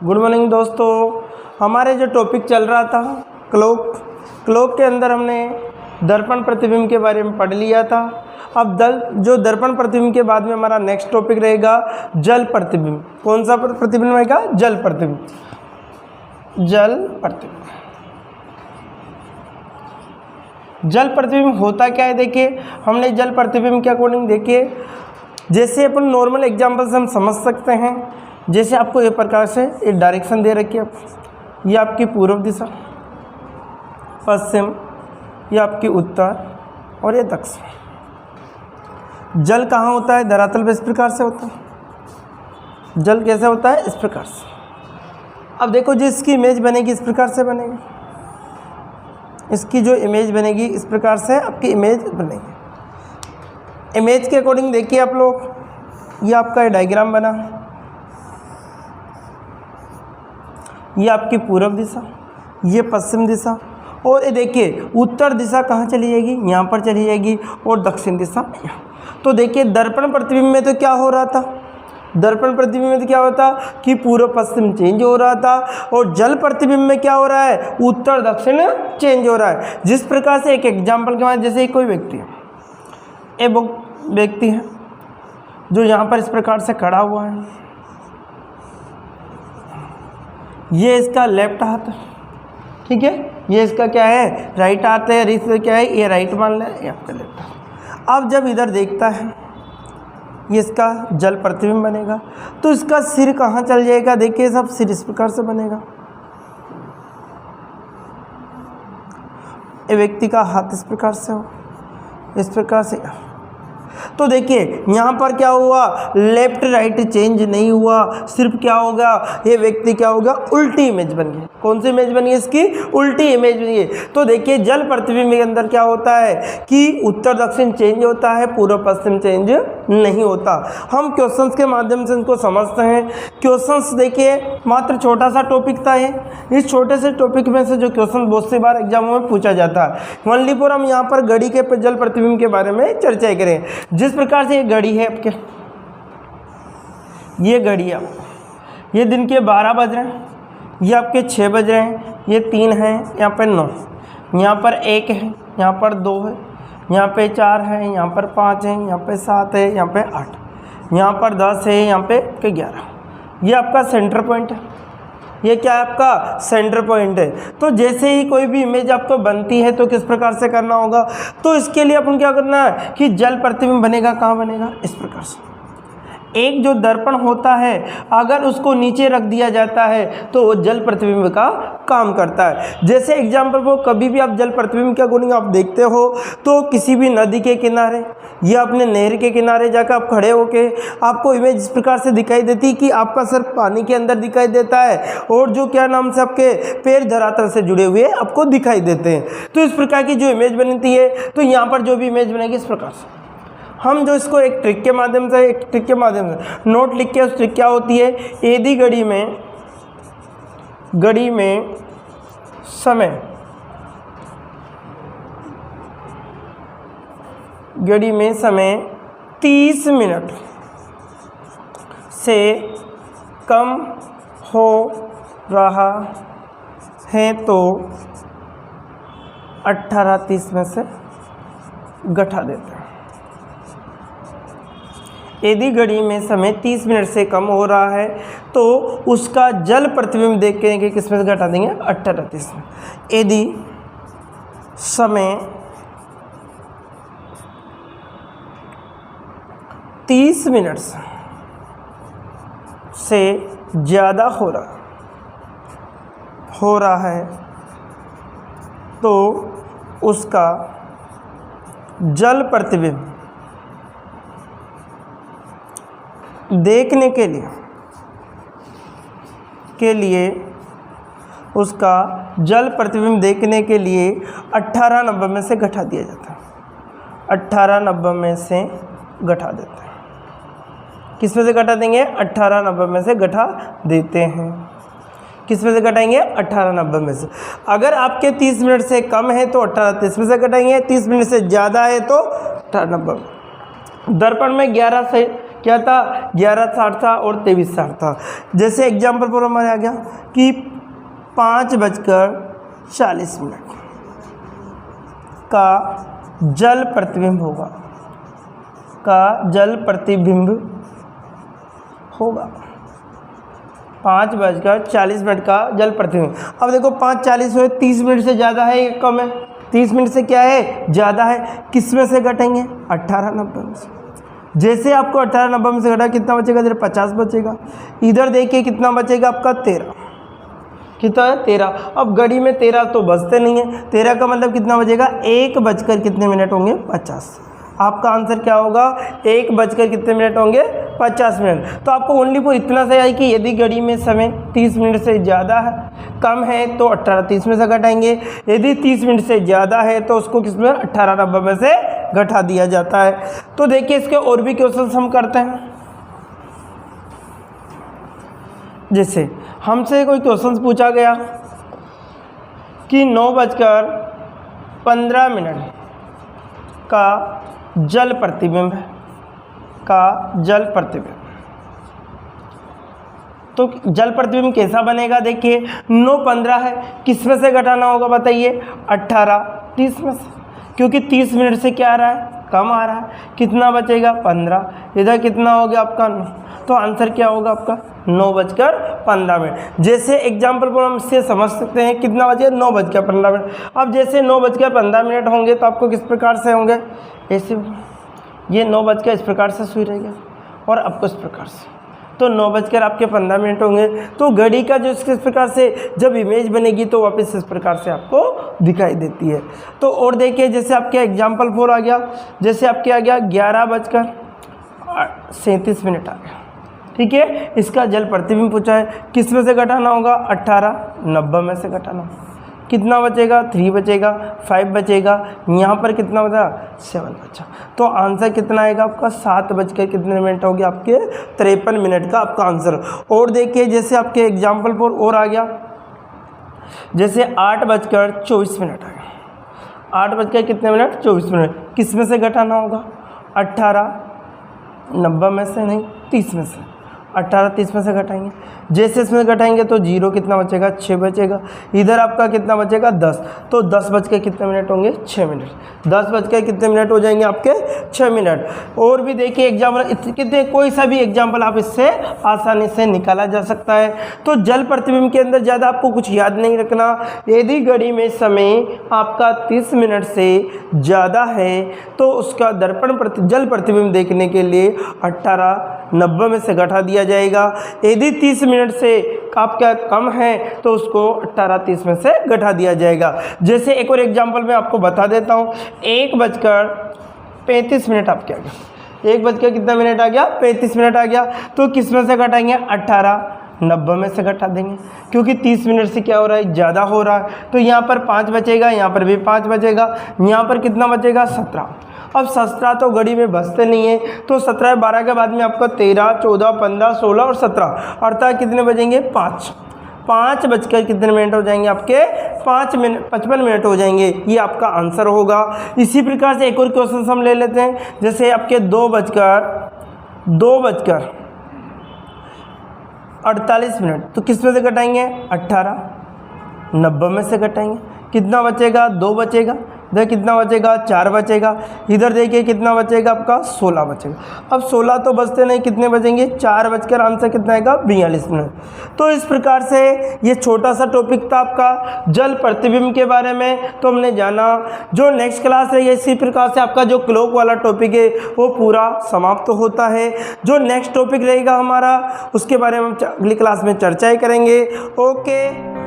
Good morning दोस्तों। हमारे जो टॉपिक चल रहा था क्लॉक के अंदर हमने दर्पण प्रतिबिंब के बारे में पढ़ लिया था। अब जो दर्पण प्रतिबिंब के बाद में हमारा नेक्स्ट टॉपिक रहेगा जल प्रतिबिंब। कौन सा प्रतिबिंब रहेगा? जल प्रतिबिंब। जल प्रतिबिंब होता क्या है? देखिए, हमने जल प्रतिबिंब के अकॉर्डिंग देखिए, जैसे अपन नॉर्मल एग्जांपल से हम समझ सकते हैं। जैसे आपको ये प्रकार से एक डायरेक्शन दे रखी है, ये आपकी पूर्व दिशा, पश्चिम, ये आपकी उत्तर और ये दक्षिण। जल कहाँ होता है? धरातल पे इस प्रकार से होता है। जल कैसे होता है? इस प्रकार से। अब देखो, जो इसकी इमेज बनेगी इस प्रकार से बनेगी। इसकी जो इमेज बनेगी इस प्रकार से आपकी इमेज बनेगी। इमेज के अकॉर्डिंग देखिए आप लोग, ये आपका डायग्राम बना, ये आपकी पूर्व दिशा, ये पश्चिम दिशा, और ये देखिए उत्तर दिशा कहाँ चली जाएगी? यहाँ पर चली जाएगी, और दक्षिण दिशा यहाँ। तो देखिए, दर्पण प्रतिबिंब में तो क्या हो रहा था? दर्पण प्रतिबिंब में तो क्या होता कि पूर्व पश्चिम चेंज हो रहा था, और जल प्रतिबिंब में क्या हो रहा है? उत्तर दक्षिण चेंज हो रहा है। जिस प्रकार से एक एग्जाम्पल के बाद, जैसे कोई व्यक्ति है, एक व्यक्ति है जो यहाँ पर इस प्रकार से खड़ा हुआ है, ये इसका लेफ्ट हाथ है, ठीक है, ये इसका क्या है? राइट हाथ है, इसमें क्या है? ये राइट मान लें, ये आपका लेफ्ट हाथ। अब जब इधर देखता है, ये इसका जल प्रतिबिंब बनेगा, तो इसका सिर कहाँ चल जाएगा? देखिए, सब सिर इस प्रकार से बनेगा। ये व्यक्ति का हाथ इस प्रकार से हो, इस प्रकार से। तो देखिए, यहाँ पर क्या हुआ? लेफ्ट राइट चेंज नहीं हुआ, सिर्फ क्या होगा? ये व्यक्ति क्या होगा? उल्टी इमेज बन गई। कौन सी इमेज बनी? इसकी उल्टी इमेज बनी है। तो देखिए, जल प्रतिबिंब के अंदर क्या होता है कि उत्तर दक्षिण चेंज होता है, पूर्व पश्चिम चेंज नहीं होता। हम क्वेश्चंस के माध्यम से इनको समझते हैं। क्वेश्चंस देखिए, मात्र छोटा सा टॉपिक था ये। इस छोटे से टॉपिक में से जो क्वेश्चन बहुत सी बार एग्जामों में पूछा जाता है, ओनली फॉर हम यहाँ पर घड़ी के जल प्रतिबिंब के बारे में चर्चा करें। जिस प्रकार से ये घड़ी है आपके, ये घड़ी है, ये दिन के 12 बज रहे हैं, ये आपके 6 बज रहे हैं, ये 3 है, यहाँ पर 9, यहाँ पर 1 है, यहाँ पर 2 है, यहाँ पे 4 है, यहाँ पर 5 है, यहाँ पे 7 है, यहाँ पे 8, यहाँ पर 10 है, यहाँ पे 11। ये आपका सेंटर पॉइंट है। ये क्या है? आपका सेंटर पॉइंट है। तो जैसे ही कोई भी इमेज आपको बनती है तो किस प्रकार से करना होगा? तो इसके लिए अपन क्या करना है कि जल प्रतिबिंब बनेगा, कहाँ बनेगा? इस प्रकार से। एक जो दर्पण होता है, अगर उसको नीचे रख दिया जाता है तो वो जल प्रतिबिंब का काम करता है। जैसे एग्जाम्पल वो कभी भी आप जल प्रतिबिंब के अकॉर्डिंग आप देखते हो तो किसी भी नदी के किनारे या अपने नहर के किनारे जाकर आप खड़े होके आपको इमेज इस प्रकार से दिखाई देती कि आपका सर पानी के अंदर दिखाई देता है, और जो क्या नाम से आपके पैर धरातल से जुड़े हुए आपको दिखाई देते हैं। तो इस प्रकार की जो इमेज बनती है, तो यहाँ पर जो भी इमेज बनेगी इस प्रकार से। हम जो इसको एक ट्रिक के माध्यम से नोट लिख के, उस ट्रिक क्या होती है? यदि घड़ी में समय 30 मिनट से कम हो रहा है तो 18:30 में से घटा देते हैं। यदि घड़ी में समय 30 मिनट से कम हो रहा है तो उसका जल प्रतिबिंब देख के किस में से घटा देंगे? 18:30 में। यदि समय 30 मिनट से ज़्यादा हो रहा है तो उसका जल प्रतिबिंब देखने के लिए उसका जल प्रतिबिंब देखने के लिए 18:90 में से घटा दिया जाता है। 18:90 में से घटा देते हैं। किस में से घटा देंगे? 18:90 में से घटा देते हैं। किस में से घटाएंगे? 18:90 में से। अगर आपके 30 मिनट से कम है तो 18:30 में से घटाएंगे, 30 मिनट से ज़्यादा है तो 18:90। दर्पण में क्या था 11:60 था और 23:60 था। जैसे एग्जाम्पल पर हमारे आ गया कि 5:40 का जल प्रतिबिंब होगा, का जल प्रतिबिंब होगा 5:40 का जल प्रतिबिंब। अब देखो 5:40 हुए, 30 मिनट से ज़्यादा है या कम है? 30 मिनट से क्या है? ज़्यादा है। किस में से घटेंगे? 18:90 में से। जैसे आपको 18:90 में से घटा कितना बचेगा? इधर 50 बचेगा। इधर देखिए कितना बचेगा आपका 13। कितना है? 13। अब घड़ी में 13 तो बचते नहीं है। 13 का मतलब कितना बचेगा? 1 कितने मिनट होंगे? 50। आपका आंसर क्या होगा? 1 कितने मिनट होंगे? 50 मिनट। तो आपको ओनली फॉर इतना से आई कि यदि घड़ी में समय 30 मिनट से ज़्यादा है, कम है तो 18:30 में से घटाएंगे। यदि 30 मिनट से ज़्यादा है तो उसको किस में? 18:90 में से घटा दिया जाता है। तो देखिए इसके और भी क्वेश्चन हम करते हैं। जैसे हमसे कोई क्वेश्चन पूछा गया कि 9:15 का जल प्रतिबिंब है, का जल प्रतिबिंब। तो जल प्रतिबिंब कैसा बनेगा? देखिए 9:15 है, किस में से घटाना होगा बताइए? 18:30 में से, क्योंकि 30 मिनट से क्या आ रहा है? कम आ रहा है। कितना बचेगा? 15। इधर कितना हो गया आपका? 9। तो आंसर क्या होगा आपका? 9:15। जैसे एग्जाम्पल पर हम इससे समझ सकते हैं कितना बचे? 9:15। अब जैसे 9:15 होंगे तो आपको किस प्रकार से होंगे? ऐसे ये 9 इस प्रकार से सुई रहेगा और आपको इस प्रकार से, तो 9:15 होंगे। तो घड़ी का जो इस प्रकार से जब इमेज बनेगी तो वापस इस प्रकार से आपको दिखाई देती है। तो और देखिए जैसे आपके एग्जाम्पल 4 आ गया, जैसे आपके आ गया 11:37 आ गया। ठीक है, इसका जल प्रतिबिंब पूछा है, किस में से घटाना होगा? 18:90 में से घटाना। कितना बचेगा? 3 बचेगा, 5 बचेगा, यहाँ पर कितना बचा? 7 बचा। तो आंसर कितना आएगा आपका? 7 कितने मिनट हो गया? आपके 53 मिनट का आपका आंसर। और देखिए जैसे आपके एग्जाम्पल पर और आ गया, जैसे 8:24 आ गया। 8 कितने मिनट? 24 मिनट। किस में से घटाना होगा? 18:90 में से नहीं, 30 में से। 18:30 में से घटाएंगे। जैसे इसमें घटाएंगे तो 0 कितना बचेगा? 6 बचेगा। इधर आपका कितना बचेगा? 10। तो 10 कितने मिनट होंगे? 6 मिनट। 10 कितने मिनट हो जाएंगे आपके? 6 मिनट। और भी देखिए एग्जाम्पल कितने, कोई सा भी एग्जाम्पल आप इससे आसानी से निकाला जा सकता है। तो जल प्रतिबिंब के अंदर ज़्यादा आपको कुछ याद नहीं रखना। यदि घड़ी में समय आपका 30 मिनट से ज़्यादा है तो उसका जल प्रतिबिंब देखने के लिए 18:90 में से घटा दिया जाएगा। यदि 30 मिनट से आपका कम है तो उसको 18:30 में से घटा दिया जाएगा। जैसे एक और एग्जांपल मैं आपको बता देता हूँ। 1:35 आपके आ गया। 1 कितना मिनट आ गया? 35 मिनट आ गया। तो किस में से घटाएंगे? 18:90 में से घटा देंगे, क्योंकि 30 मिनट से क्या हो रहा है? ज़्यादा हो रहा है। तो यहाँ पर 5 बचेगा, यहाँ पर भी 5 बचेगा, यहाँ पर कितना बचेगा? 17। अब 17 तो घड़ी में बचते नहीं है, तो 17 12 के बाद में आपका 13, 14, 15, 16 और 17 अर्थात कितने बचेंगे? 5। 5 कितने मिनट हो जाएंगे आपके? 55 मिनट हो जाएंगे। ये आपका आंसर होगा। इसी प्रकार से एक और क्वेश्चन हम ले लेते हैं। जैसे आपके 2:48 तो किस में से घटाएंगे? 18:90 में से घटाएंगे। कितना बचेगा? 2 बचेगा। इधर कितना बचेगा? 4 बचेगा। इधर देखिए कितना बचेगा आपका? 16 बचेगा। अब 16 तो बचते नहीं, कितने बचेंगे? 4 आंसर कितना आएगा? 42 मिनट। तो इस प्रकार से ये छोटा सा टॉपिक था आपका जल प्रतिबिंब के बारे में, तो हमने जाना। जो नेक्स्ट क्लास है इसी प्रकार से आपका जो क्लॉक वाला टॉपिक है वो पूरा समाप्त होता है। जो नेक्स्ट टॉपिक रहेगा हमारा उसके बारे में हम अगली क्लास में चर्चा करेंगे। ओके।